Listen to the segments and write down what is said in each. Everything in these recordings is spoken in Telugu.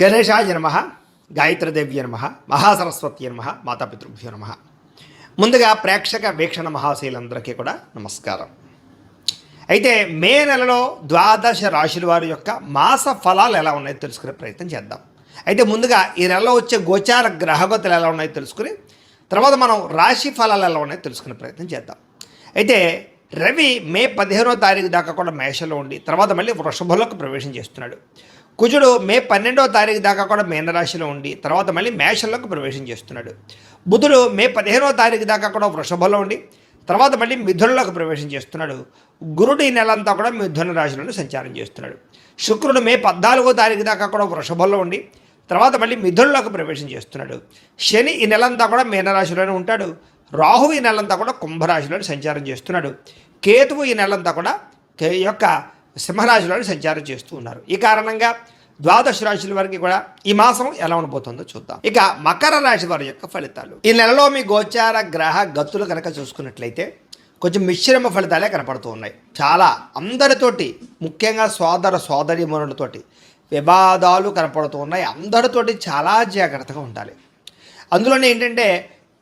గణేశాయ నమ, గాయత్రీదేవ్య నమ, మహాసరస్వతి నమ, మాతాపితృభ్యో నమ. ముందుగా ప్రేక్షక వీక్షణ మహాశైలందరికీ కూడా నమస్కారం. అయితే మే నెలలో ద్వాదశ రాశుల వారి యొక్క మాస ఫలాలు ఎలా ఉన్నాయో తెలుసుకునే ప్రయత్నం చేద్దాం. అయితే ముందుగా ఈ నెలలో వచ్చే గోచార గ్రహగతులు ఎలా ఉన్నాయో తెలుసుకుని తర్వాత మనం రాశి ఫలాలు ఎలా ఉన్నాయో తెలుసుకునే ప్రయత్నం చేద్దాం. అయితే రవి మే 15వ తారీఖు దాకా కూడా మేషంలో ఉండి తర్వాత మళ్ళీ వృషభంలోకి ప్రవేశం చేస్తున్నాడు. కుజుడు మే 12వ తారీఖు దాకా కూడా మీనరాశిలో ఉండి తర్వాత మళ్ళీ మేషంలోకి ప్రవేశం చేస్తున్నాడు. బుధుడు మే 15వ తారీఖు దాకా కూడా వృషభంలో ఉండి తర్వాత మళ్ళీ మిథునంలోకి ప్రవేశం చేస్తున్నాడు. గురుడు ఈ నెలంతా కూడా మిథున రాశిలోనే సంచారం చేస్తున్నాడు. శుక్రుడు మే 14వ తారీఖు దాకా కూడా వృషభంలో ఉండి తర్వాత మళ్ళీ మిథునంలోకి ప్రవేశం చేస్తున్నాడు. శని ఈ నెలంతా కూడా మీనరాశిలోనే ఉంటాడు. రాహువు ఈ నెలంతా కూడా కుంభరాశిలోనే సంచారం చేస్తున్నాడు. కేతువు ఈ నెలంతా కూడా యొక్క సింహరాశిలోని సంచారం చేస్తూ ఉన్నారు. ఈ కారణంగా ద్వాదశ రాశుల వారికి కూడా ఈ మాసం ఎలా ఉండబోతుందో చూద్దాం. ఇక మకర రాశి వారి యొక్క ఫలితాలు. ఈ నెలలో మీ గోచార గ్రహ గతులు కనుక చూసుకున్నట్లయితే కొంచెం మిశ్రమ ఫలితాలే కనపడుతూ ఉన్నాయి. చాలా అందరితోటి ముఖ్యంగా సోదర సోదరీమణులతోటి వివాదాలు కనపడుతూ ఉన్నాయి. అందరితోటి చాలా జాగ్రత్తగా ఉండాలి. అందులోనే ఏంటంటే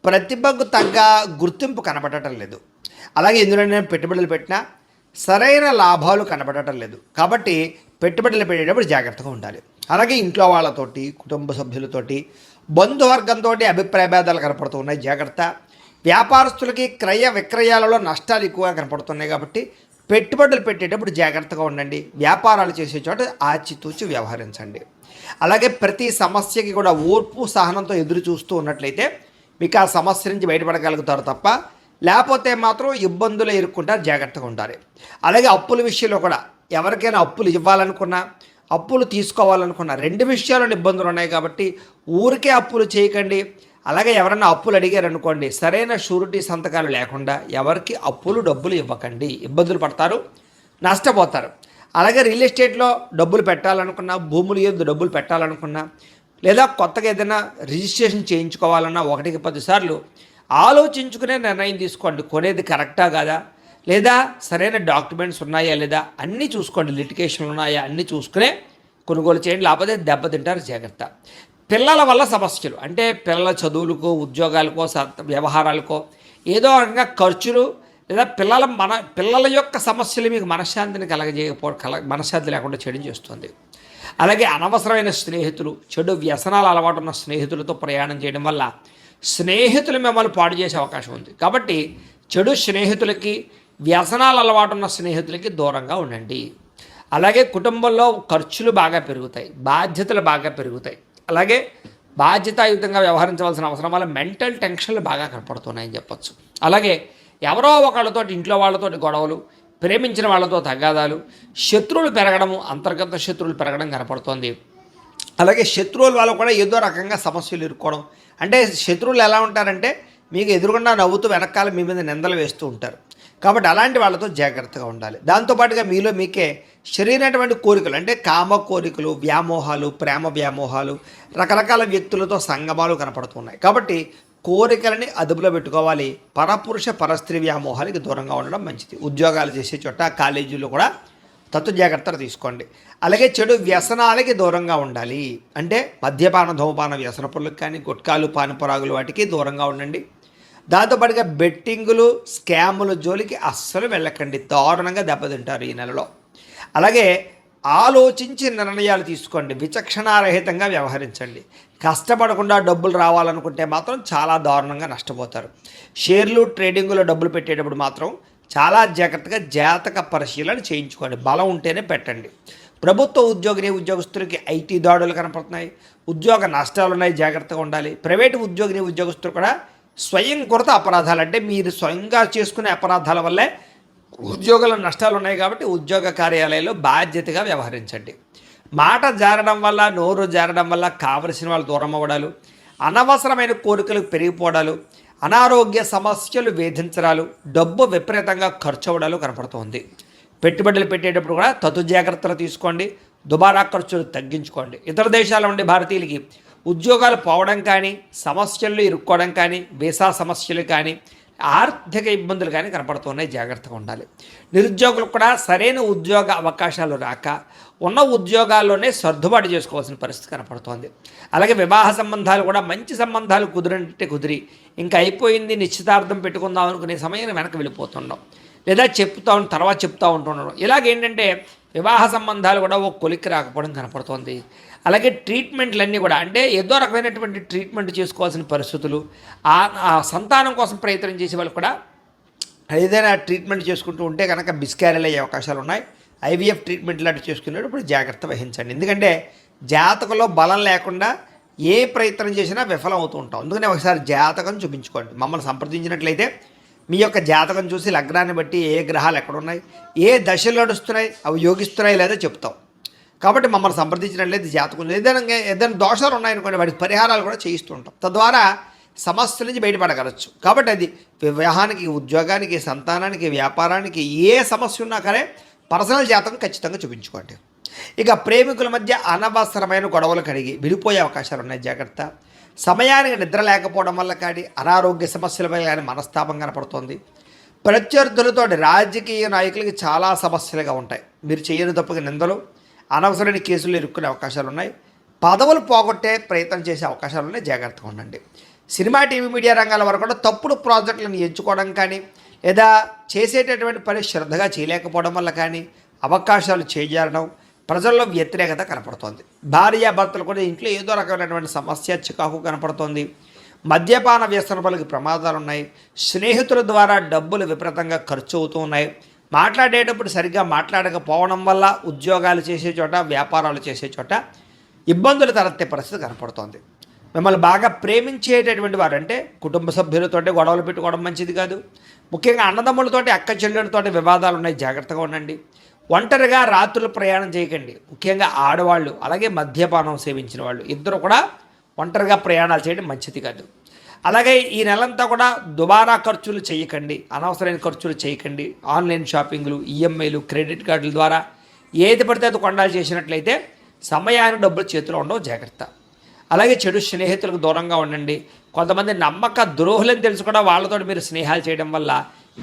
ప్రతిభకు తగ్గ గుర్తింపు కనపడటం లేదు. అలాగే ఇందులోనే పెట్టుబడులు పెట్టినా సరైన లాభాలు కనబడటం లేదు. కాబట్టి పెట్టుబడులు పెట్టేటప్పుడు జాగ్రత్తగా ఉండాలి. అలాగే ఇంట్లో వాళ్ళతోటి కుటుంబ సభ్యులతోటి బంధువర్గంతో అభిప్రాయ భేదాలు కనపడుతూ ఉన్నాయి, జాగ్రత్త. వ్యాపారస్తులకి క్రయ విక్రయాలలో నష్టాలు ఎక్కువగా కనపడుతున్నాయి కాబట్టి పెట్టుబడులు పెట్టేటప్పుడు జాగ్రత్తగా ఉండండి. వ్యాపారాలు చేసే చోట ఆచితూచి వ్యవహరించండి. అలాగే ప్రతి సమస్యకి కూడా ఓర్పు సహనంతో ఎదురు చూస్తూ ఉన్నట్లయితే మీకు ఆ సమస్య నుంచి బయటపడగలుగుతారు తప్ప లేకపోతే మాత్రం ఇబ్బందులు ఎదుర్కొంటారు, జాగ్రత్తగా ఉండాలి. అలాగే అప్పుల విషయంలో కూడా ఎవరికైనా అప్పులు ఇవ్వాలనుకున్నా అప్పులు తీసుకోవాలనుకున్నా రెండు విషయాల్లో ఇబ్బందులు ఉన్నాయి కాబట్టి ఊరికే అప్పులు చేయకండి. అలాగే ఎవరైనా అప్పులు అడిగారు అనుకోండి, సరైన షూరిటీ సంతకాలు లేకుండా ఎవరికి అప్పులు డబ్బులు ఇవ్వకండి, ఇబ్బందులు పడతారు, నష్టపోతారు. అలాగే రియల్ ఎస్టేట్లో డబ్బులు పెట్టాలనుకున్నా, భూములు ఏదో డబ్బులు పెట్టాలనుకున్నా లేదా కొత్తగా ఏదైనా రిజిస్ట్రేషన్ చేయించుకోవాలన్నా 1కి 10 సార్లు ఆలోచించుకునే నిర్ణయం తీసుకోండి. కొనేది కరెక్టా కాదా, లేదా సరైన డాక్యుమెంట్స్ ఉన్నాయా లేదా అన్నీ చూసుకోండి, లిటికేషన్లు ఉన్నాయా అన్నీ చూసుకునే కొనుగోలు చేయండి. లేకపోతే దెబ్బతింటారు, జాగ్రత్త. పిల్లల వల్ల సమస్యలు అంటే పిల్లల చదువులకో ఉద్యోగాలకో వ్యవహారాలకో ఏదో రకంగా ఖర్చులు లేదా పిల్లల యొక్క సమస్యలు మీకు మనశ్శాంతిని మనశ్శాంతి లేకుండా చేయడం చేస్తుంది. అలాగే అనవసరమైన స్నేహితులు, చెడు వ్యసనాలు అలవాటు ఉన్న స్నేహితులతో ప్రయాణం చేయడం వల్ల స్నేహితులు మిమ్మల్ని పాడు చేసే అవకాశం ఉంది. కాబట్టి చెడు స్నేహితులకి వ్యసనాలు అలవాటు ఉన్న స్నేహితులకి దూరంగా ఉండండి. అలాగే కుటుంబంలో ఖర్చులు బాగా పెరుగుతాయి, బాధ్యతలు బాగా పెరుగుతాయి. అలాగే బాధ్యతాయుతంగా వ్యవహరించవలసిన అవసరం వల్ల మెంటల్ టెన్షన్లు బాగా కనపడుతున్నాయని చెప్పచ్చు. అలాగే ఎవరో ఒకళ్ళతో ఇంట్లో వాళ్ళతో గొడవలు, ప్రేమించిన వాళ్ళతో తగాదాలు, శత్రువులు పెరగడము, అంతర్గత శత్రువులు పెరగడం కనపడుతోంది. అలాగే శత్రువుల వల్ల కూడా ఏదో రకంగా సమస్యలు ఇరుక్కోవడం. అంటే శత్రువులు ఎలా ఉంటారంటే మీకు ఎదురుగుండా నవ్వుతూ వెనకాల మీ మీద నిందలు వేస్తూ ఉంటారు. కాబట్టి అలాంటి వాళ్ళతో జాగ్రత్తగా ఉండాలి. దాంతోపాటుగా మీలో మీకే శరీరమైనటువంటి కోరికలు అంటే కామ కోరికలు, వ్యామోహాలు, ప్రేమ వ్యామోహాలు, రకరకాల వ్యక్తులతో సంగమాలు కనపడుతున్నాయి. కాబట్టి కోరికలని అదుపులో పెట్టుకోవాలి. పరపురుష పరస్త్రీ వ్యామోహాలకి దూరంగా ఉండడం మంచిది. ఉద్యోగాలు చేసే చోట కాలేజీలో కూడా తత్తు జాగ్రత్తలు తీసుకోండి. అలాగే చెడు వ్యసనాలకి దూరంగా ఉండాలి. అంటే మద్యపాన ధూమపాన వ్యసన పనులకు కానీ గుట్కాలు పానపరాగులు వాటికి దూరంగా ఉండండి. దాంతోపాటుగా బెట్టింగులు స్కాముల జోలికి అస్సలు వెళ్ళకండి, దారుణంగా దెబ్బతింటారు ఈ నెలలో. అలాగే ఆలోచించి నిర్ణయాలు తీసుకోండి, విచక్షణారహితంగా వ్యవహరించండి. కష్టపడకుండా డబ్బులు రావాలనుకుంటే మాత్రం చాలా దారుణంగా నష్టపోతారు. షేర్లు ట్రేడింగులో డబ్బులు పెట్టేటప్పుడు మాత్రం చాలా జాగ్రత్తగా జాతక పరిశీలన చేయించుకోండి, బలం ఉంటేనే పెట్టండి. ప్రభుత్వ ఉద్యోగస్తులకి ఐటీ దాడులు కనపడుతున్నాయి, ఉద్యోగ నష్టాలు ఉన్నాయి, జాగ్రత్తగా ఉండాలి. ప్రైవేటు ఉద్యోగస్తులు కూడా స్వయంకృత అపరాధాలు అంటే మీరు స్వయంగా చేసుకునే అపరాధాల వల్లే ఉద్యోగాల నష్టాలు ఉన్నాయి. కాబట్టి ఉద్యోగ కార్యాలయాల్లో బాధ్యతగా వ్యవహరించండి. మాట జారడం వల్ల, నోరు జారడం వల్ల కావలసిన వాళ్ళు దూరం అవ్వడాలు, అనవసరమైన కోరికలు పెరిగిపోవడాలు, అనారోగ్య సమస్యలు వేధించడాలు, డబ్బు విపరీతంగా ఖర్చు అవ్వడాలు కనపడుతుంది. పెట్టుబడులు పెట్టేటప్పుడు కూడా తతు జాగ్రత్తలు తీసుకోండి, దుబారా ఖర్చులు తగ్గించుకోండి. ఇతర దేశాల ఉండే భారతీయులకి ఉద్యోగాలు పోవడం కానీ, సమస్యల్లో ఇరుక్కోవడం కానీ, వీసా సమస్యలు కానీ, ఆర్థిక ఇబ్బందులు కానీ కనపడుతున్నాయి, జాగ్రత్తగా ఉండాలి. నిరుద్యోగులకు కూడా సరైన ఉద్యోగ అవకాశాలు రాక ఉన్న ఉద్యోగాల్లోనే సర్దుబాటు చేసుకోవాల్సిన పరిస్థితి కనపడుతోంది. అలాగే వివాహ సంబంధాలు కూడా మంచి సంబంధాలు కుదిరి ఇంకా అయిపోయింది, నిశ్చితార్థం పెట్టుకుందాం అనుకునే సమయాన్ని వెనక్కి వెళ్ళిపోతున్నాం, లేదా తర్వాత చెప్తూ ఉంటున్నాం. ఇలాగేంటంటే వివాహ సంబంధాలు కూడా ఒక కొలిక్కి రాకపోవడం కనపడుతోంది. అలాగే ట్రీట్మెంట్లన్నీ కూడా అంటే ఏదో రకమైనటువంటి ట్రీట్మెంట్ చేసుకోవాల్సిన పరిస్థితులు, ఆ సంతానం కోసం ప్రయత్నం చేసే వాళ్ళు కూడా ఏదైనా ట్రీట్మెంట్ చేసుకుంటూ ఉంటే కనుక మిస్క్యారేజ్ అయ్యే అవకాశాలు ఉన్నాయి. ఐవీఎఫ్ ట్రీట్మెంట్ లాంటివి చేసుకునేటప్పుడు జాగ్రత్త వహించండి. ఎందుకంటే జాతకంలో బలం లేకుండా ఏ ప్రయత్నం చేసినా విఫలం అవుతూ ఉంటాం. అందుకనే ఒకసారి జాతకం చూపించుకోండి. మమ్మల్ని సంప్రదించినట్లయితే మీ యొక్క జాతకం చూసి లగ్నాన్ని బట్టి ఏ గ్రహాలు ఎక్కడున్నాయి, ఏ దశలు నడుస్తున్నాయి, అవి యోగిస్తున్నాయి లేదా చెప్తాం. కాబట్టి మమ్మల్ని సంప్రదించినట్లయితే జాతకం ఏదైనా దోషాలు ఉన్నాయనుకోండి, వాటికి పరిహారాలు కూడా చేయిస్తూ ఉంటాం. తద్వారా సమస్యల నుంచి బయటపడగలచ్చు. కాబట్టి అది వివాహానికి, ఉద్యోగానికి, సంతానానికి, వ్యాపారానికి ఏ సమస్య ఉన్నా కానీ పర్సనల్ జాతకం ఖచ్చితంగా చూపించుకోండి. ఇక ప్రేమికుల మధ్య అనవసరమైన గొడవలు కడిగి విడిపోయే అవకాశాలు ఉన్నాయి, జాగ్రత్త. సమయానికి నిద్ర లేకపోవడం వల్ల కానీ అనారోగ్య సమస్యల వల్ల కానీ మనస్తాపం కనపడుతుంది. ప్రత్యర్థులతో రాజకీయ నాయకులకి చాలా సమస్యలుగా ఉంటాయి. మీరు చేయని తప్పుగా నిందలు, అనవసరమైన కేసులు ఇరుక్కునే అవకాశాలు ఉన్నాయి. పదవులు పోగొట్టే ప్రయత్నం చేసే అవకాశాలు ఉన్నాయి, జాగ్రత్తగా ఉండండి. సినిమా, టీవీ, మీడియా రంగాల వరకు కూడా తప్పుడు ప్రాజెక్టులను ఎంచుకోవడం కానీ లేదా చేసేటటువంటి పని శ్రద్ధగా చేయలేకపోవడం వల్ల కానీ అవకాశాలు చేజారడం, ప్రజల్లో వ్యతిరేకత కనపడుతోంది. భార్యాభర్తలు కూడా ఇంట్లో ఏదో రకమైనటువంటి సమస్య, చికాకు కనపడుతోంది. మద్యపాన వ్యసనములకు ప్రమాదాలు ఉన్నాయి. స్నేహితుల ద్వారా డబ్బులు విపరీతంగా ఖర్చు అవుతూ ఉన్నాయి. మాట్లాడేటప్పుడు సరిగ్గా మాట్లాడకపోవడం వల్ల ఉద్యోగాలు చేసే చోట, వ్యాపారాలు చేసే చోట ఇబ్బందులు తలెత్తే పరిస్థితి కనపడుతోంది. మిమ్మల్ని బాగా ప్రేమించేటటువంటి వారు, అంటే కుటుంబ సభ్యులతోటి గొడవలు పెట్టుకోవడం మంచిది కాదు. ముఖ్యంగా అన్నదమ్ములతోటి, అక్క చెల్లెలతోటి వివాదాలు ఉన్నాయి, జాగ్రత్తగా ఉండండి. ఒంటరిగా రాత్రులు ప్రయాణం చేయకండి. ముఖ్యంగా ఆడవాళ్ళు, అలాగే మద్యపానం సేవించిన వాళ్ళు ఇద్దరు కూడా ఒంటరిగా ప్రయాణాలు చేయడం మంచిది కాదు. అలాగే ఈ నెలంతా కూడా దుబారా ఖర్చులు చేయకండి, అనవసరమైన ఖర్చులు చేయకండి. ఆన్లైన్ షాపింగ్లు, ఈఎంఐలు, క్రెడిట్ కార్డుల ద్వారా ఏది పడితే అది కొనాలి చేసినట్లయితే సమయాన్ని డబ్బులు చేతిలో ఉండవు, జాగ్రత్త. అలాగే చెడు స్నేహితులకు దూరంగా ఉండండి. కొంతమంది నమ్మక ద్రోహులని తెలుసు కూడా వాళ్ళతో మీరు స్నేహాలు చేయడం వల్ల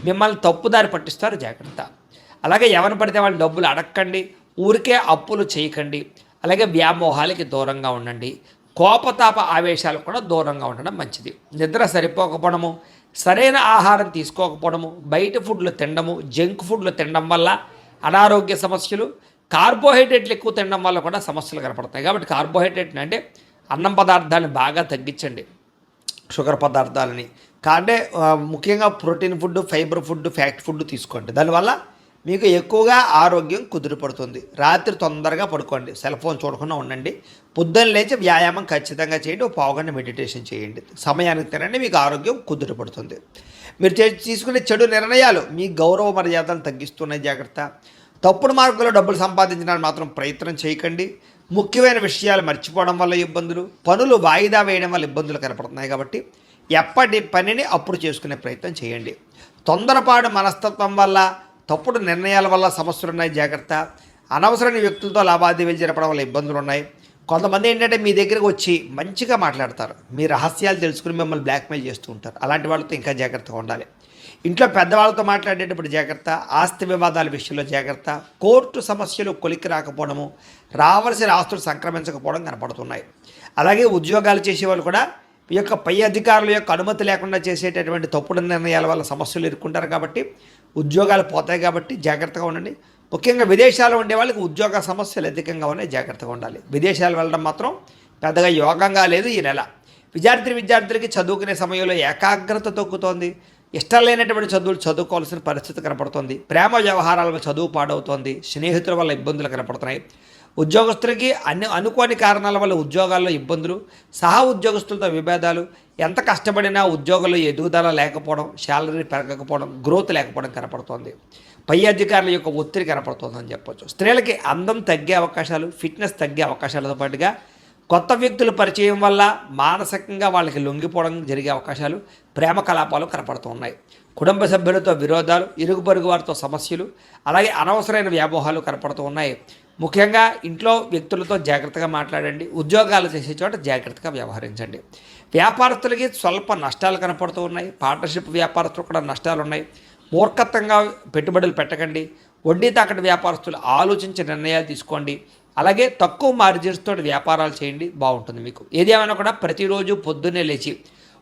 మిమ్మల్ని తప్పుదారి పట్టిస్తారు, జాగ్రత్త. అలాగే ఎవరిని పడితే వాళ్ళు డబ్బులు అడగకండి, ఊరికే అప్పులు చేయకండి. అలాగే వ్యామోహాలకి దూరంగా ఉండండి. కోపతాప ఆవేశాలకు కూడా దూరంగా ఉండడం మంచిది. నిద్ర సరిపోకపోవడము, సరైన ఆహారం తీసుకోకపోవడము, బయట ఫుడ్లు తినడము, జంక్ ఫుడ్లు తినడం వల్ల అనారోగ్య సమస్యలు, కార్బోహైడ్రేట్లు ఎక్కువ తినడం వల్ల కూడా సమస్యలు కనపడతాయి. కాబట్టి కార్బోహైడ్రేట్ అంటే అన్నం పదార్థాలను బాగా తగ్గించండి, షుగర్ పదార్థాలని. అంటే ముఖ్యంగా protein food, fibre food, fat food తీసుకోండి. దానివల్ల మీకు ఎక్కువగా ఆరోగ్యం కుదిరిపడుతుంది. రాత్రి తొందరగా పడుకోండి, సెల్ ఫోన్ చూడకుండా ఉండండి. పొద్దున్న లేచి వ్యాయామం ఖచ్చితంగా చేయండి, ఒక పావుగంట మెడిటేషన్ చేయండి. సమయానికి తినండి, మీకు ఆరోగ్యం కుదిరిపడుతుంది. మీరు తీసుకునే చెడు నిర్ణయాలు మీ గౌరవ మర్యాదలను తగ్గిస్తున్నాయి, జాగ్రత్త. తప్పుడు మార్గంలో డబ్బులు సంపాదించడానికి మాత్రం ప్రయత్నం చేయకండి. ముఖ్యమైన విషయాలు మర్చిపోవడం వల్ల ఇబ్బందులు, పనులు వాయిదా వేయడం వల్ల ఇబ్బందులు కనపడుతున్నాయి. కాబట్టి ఎప్పటి పనిని అప్పుడు చేసుకునే ప్రయత్నం చేయండి. తొందరపాటు మనస్తత్వం వల్ల, తప్పుడు నిర్ణయాల వల్ల సమస్యలు ఉన్నాయి, జాగ్రత్త. అనవసరమైన వ్యక్తులతో లావాదేవీలు జరపడం వల్ల ఇబ్బందులు ఉన్నాయి. కొంతమంది ఏంటంటే మీ దగ్గరకు వచ్చి మంచిగా మాట్లాడతారు, మీ రహస్యాలు తెలుసుకుని మిమ్మల్ని బ్లాక్మెయిల్ చేస్తూ ఉంటారు. అలాంటి వాళ్ళతో ఇంకా జాగ్రత్తగా ఉండాలి. ఇంట్లో పెద్దవాళ్ళతో మాట్లాడేటప్పుడు జాగ్రత్త. ఆస్తి వివాదాల విషయంలో జాగ్రత్త. కోర్టు సమస్యలు కొలిక్కి రాకపోవడము, రావాల్సిన ఆస్తులు సంక్రమించకపోవడం కనపడుతున్నాయి. అలాగే ఉద్యోగాలు చేసేవాళ్ళు కూడా ఈ యొక్క పై అధికారుల యొక్క అనుమతి లేకుండా చేసేటటువంటి తప్పుడు నిర్ణయాల వల్ల సమస్యలు ఎదుర్కొంటారు. కాబట్టి ఉద్యోగాలు పోతాయి, కాబట్టి జాగ్రత్తగా ఉండండి. ముఖ్యంగా విదేశాల్లో ఉండే వాళ్ళకి ఉద్యోగ సమస్యలు అధికంగా ఉన్నాయి, జాగ్రత్తగా ఉండాలి. విదేశాలు వెళ్ళడం మాత్రం పెద్దగా యోగంగా లేదు ఈ నెల. విద్యార్థులకి చదువుకునే సమయంలో ఏకాగ్రత తగ్గుతోంది. ఇష్టం లేనటువంటి చదువులు చదువుకోవాల్సిన పరిస్థితి కనపడుతుంది. ప్రేమ వ్యవహారాల చదువు పాడవుతోంది. స్నేహితుల వల్ల ఇబ్బందులు కనపడుతున్నాయి. ఉద్యోగస్తులకి అనుకోని కారణాల వల్ల ఉద్యోగాల్లో ఇబ్బందులు, సహా ఉద్యోగస్తులతో విభేదాలు, ఎంత కష్టపడినా ఉద్యోగంలో ఎదుగుదల లేకపోవడం, శాలరీ పెరగకపోవడం, గ్రోత్ లేకపోవడం కనపడుతోంది. పై అధికారుల యొక్క ఒత్తిడి కనపడుతుందని చెప్పొచ్చు. స్త్రీలకి అందం తగ్గే అవకాశాలు, ఫిట్నెస్ తగ్గే అవకాశాలతో పాటుగా కొత్త వ్యక్తుల పరిచయం వల్ల మానసికంగా వాళ్ళకి లొంగిపోవడం జరిగే అవకాశాలు, ప్రేమ కలాపాలు కనపడుతూ ఉన్నాయి. కుటుంబ సభ్యులతో విరోధాలు, ఇరుగు పొరుగు వారితో సమస్యలు, అలాగే అనవసరమైన వ్యామోహాలు కనపడుతూ ఉన్నాయి. ముఖ్యంగా ఇంట్లో వ్యక్తులతో జాగ్రత్తగా మాట్లాడండి. ఉద్యోగాలు చేసే చోట జాగ్రత్తగా వ్యవహరించండి. వ్యాపారస్తులకి స్వల్ప నష్టాలు కనపడుతూ ఉన్నాయి. పార్ట్నర్షిప్ వ్యాపారస్తులు కూడా నష్టాలు ఉన్నాయి. మూర్ఖత్వంగా పెట్టుబడులు పెట్టకండి. వడ్డీ తాకటి వ్యాపారస్తులు ఆలోచించి నిర్ణయాలు తీసుకోండి. అలాగే తక్కువ మార్జిన్స్ తోటి వ్యాపారాలు చేయండి, బాగుంటుంది మీకు. ఏది ఏమైనా కూడా ప్రతిరోజు పొద్దున్నే లేచి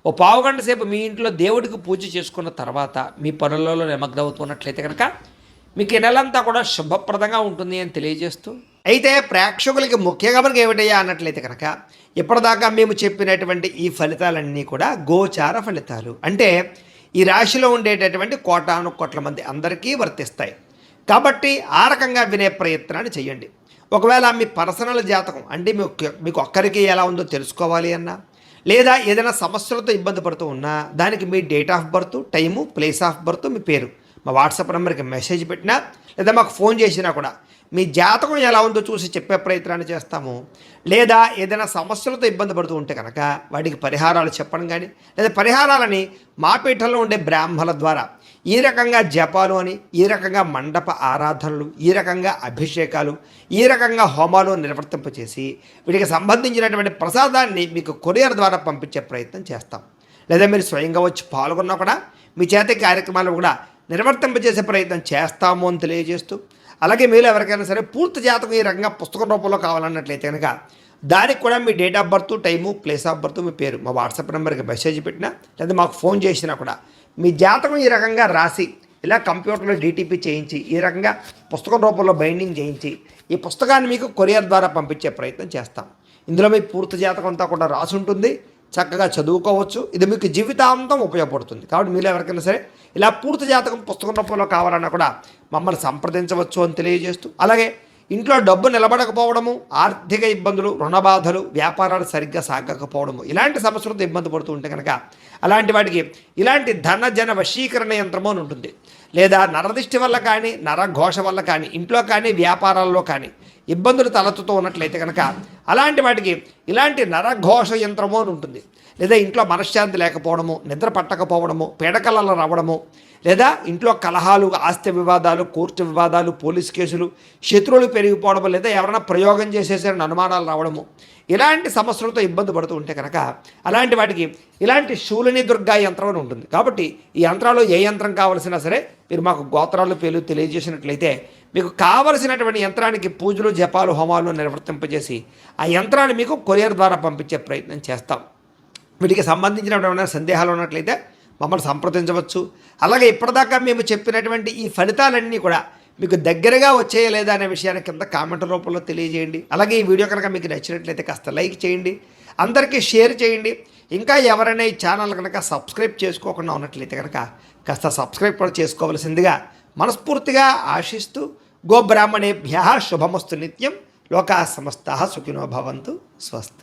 ఓ పావుగంట సేపు మీ ఇంట్లో దేవుడికి పూజ చేసుకున్న తర్వాత మీ పనులలో నిమగ్నమవుతున్నట్లయితే కనుక మీకు ఈ నెలంతా కూడా శుభప్రదంగా ఉంటుంది అని తెలియజేస్తూ, అయితే ప్రేక్షకులకి ముఖ్యంగా మనకి ఏమిటయ్యా అన్నట్లయితే కనుక ఇప్పటిదాకా మేము చెప్పినటువంటి ఈ ఫలితాలన్నీ కూడా గోచార ఫలితాలు. అంటే ఈ రాశిలో ఉండేటటువంటి కోటాను కోట్ల మంది అందరికీ వర్తిస్తాయి. కాబట్టి ఆ రకంగా వినే ప్రయత్నాన్ని చేయండి. ఒకవేళ మీ పర్సనల్ జాతకం అంటే మీకు ఒక్కరికి ఎలా ఉందో తెలుసుకోవాలి అన్నా, లేదా ఏదైనా సమస్యలతో ఇబ్బంది పడుతూ ఉన్నా దానికి మీ date of birth, time, place of birth, మీ పేరు మా వాట్సాప్ నెంబర్కి మెసేజ్ పెట్టినా లేదా మాకు ఫోన్ చేసినా కూడా మీ జాతకం ఎలా ఉందో చూసి చెప్పే ప్రయత్నాన్ని చేస్తాము. లేదా ఏదైనా సమస్యలతో ఇబ్బంది పడుతూ ఉంటే కనుక వాటికి పరిహారాలు చెప్పడం కానీ, లేదా పరిహారాలని మా పీఠంలో ఉండే బ్రాహ్మణుల ద్వారా ఈ రకంగా జపాలు అని, ఈ రకంగా మండప ఆరాధనలు, ఈ రకంగా అభిషేకాలు, ఈ రకంగా హోమాలు నిర్వర్తింపచేసి వీటికి సంబంధించినటువంటి ప్రసాదాన్ని మీకు కొరియర్ ద్వారా పంపించే ప్రయత్నం చేస్తాం. లేదా మీరు స్వయంగా వచ్చి పాల్గొన్నా కూడా మీ చేతి కార్యక్రమాలు కూడా నిర్వర్తింపజేసే ప్రయత్నం చేస్తాము అని తెలియజేస్తూ, అలాగే మీరు ఎవరికైనా సరే పూర్తి జాతకం ఈ రకంగా పుస్తకం రూపంలో కావాలన్నట్లయితే కనుక దానికి కూడా మీ date of birth, time, place of birth, మీ పేరు మా వాట్సాప్ నెంబర్కి మెసేజ్ పెట్టినా లేదా మాకు ఫోన్ చేసినా కూడా మీ జాతకం ఈ రకంగా రాసి ఇలా కంప్యూటర్లో డీటీపీ చేయించి ఈ రకంగా పుస్తకం రూపంలో బైండింగ్ చేయించి ఈ పుస్తకాన్ని మీకు కొరియర్ ద్వారా పంపించే ప్రయత్నం చేస్తాం. ఇందులో మీ పూర్తి జాతకం అంతా కూడా రాసి ఉంటుంది. చక్కగా చదువుకోవచ్చు. ఇది మీకు జీవితాంతం ఉపయోగపడుతుంది. కాబట్టి మీరు ఎవరికైనా సరే ఇలా పూర్తి జాతకం పుస్తకం రూపంలో కావాలన్నా కూడా మమ్మల్ని సంప్రదించవచ్చు అని తెలియజేస్తూ, అలాగే ఇంట్లో డబ్బు నిలబడకపోవడము, ఆర్థిక ఇబ్బందులు, రుణ బాధలు, వ్యాపారాలు సరిగ్గా సాగకపోవడము, ఇలాంటి సమస్యలతో ఇబ్బంది పడుతూ ఉంటే కనుక అలాంటి వాటికి ఇలాంటి ధనజన వశీకరణ యంత్రము అని ఉంటుంది. లేదా నరదిష్టి వల్ల కానీ, నరఘోష వల్ల కానీ, ఇంట్లో కానీ వ్యాపారాల్లో కానీ ఇబ్బందులు తలెత్తుతూ ఉన్నట్లయితే కనుక అలాంటి వాటికి ఇలాంటి నరఘోష యంత్రము అని ఉంటుంది. లేదా ఇంట్లో మనశ్శాంతి లేకపోవడము, నిద్ర పట్టకపోవడము, పీడకలలు రావడము, లేదా ఇంట్లో కలహాలు, ఆస్తి వివాదాలు, కోర్టు వివాదాలు, పోలీస్ కేసులు, శత్రువులు పెరిగిపోవడము, లేదా ఎవరైనా ప్రయోగం చేసేసరికి అనుమానాలు రావడము, ఇలాంటి సమస్యలతో ఇబ్బంది పడుతూ ఉంటే కనుక అలాంటి వాటికి ఇలాంటి శూలిని దుర్గా యంత్రం అని ఉంటుంది. కాబట్టి ఈ యంత్రాలు ఏ యంత్రం కావలసినా సరే మీరు మాకు గోత్రాలు పేర్లు తెలియజేసినట్లయితే మీకు కావలసినటువంటి యంత్రానికి పూజలు, జపాలు, హోమాలు నిర్వర్తింపజేసి ఆ యంత్రాన్ని మీకు కొరియర్ ద్వారా పంపించే ప్రయత్నం చేస్తాం. వీటికి సంబంధించినటువంటి సందేహాలు ఉన్నట్లయితే మమ్మల్ని సంప్రదించవచ్చు. అలాగే ఇప్పటిదాకా మేము చెప్పినటువంటి ఈ ఫలితాలన్నీ కూడా మీకు దగ్గరగా వచ్చేయలేదా అనే విషయాన్ని కింద కామెంట్ రూపంలో తెలియజేయండి. అలాగే ఈ వీడియో కనుక మీకు నచ్చినట్లయితే కాస్త లైక్ చేయండి, అందరికీ షేర్ చేయండి. ఇంకా ఎవరైనా ఈ ఛానల్ కనుక సబ్స్క్రైబ్ చేసుకోకుండా ఉన్నట్లయితే కనుక కాస్త సబ్స్క్రైబ్ కూడా చేసుకోవాల్సిందిగా మనస్ఫూర్తిగా ఆశిస్తూ, గోబ్రాహ్మణేభ్యః శుభమస్తు నిత్యం, లోకాః సమస్తాః సుఖినో భవంతు, స్వస్తి.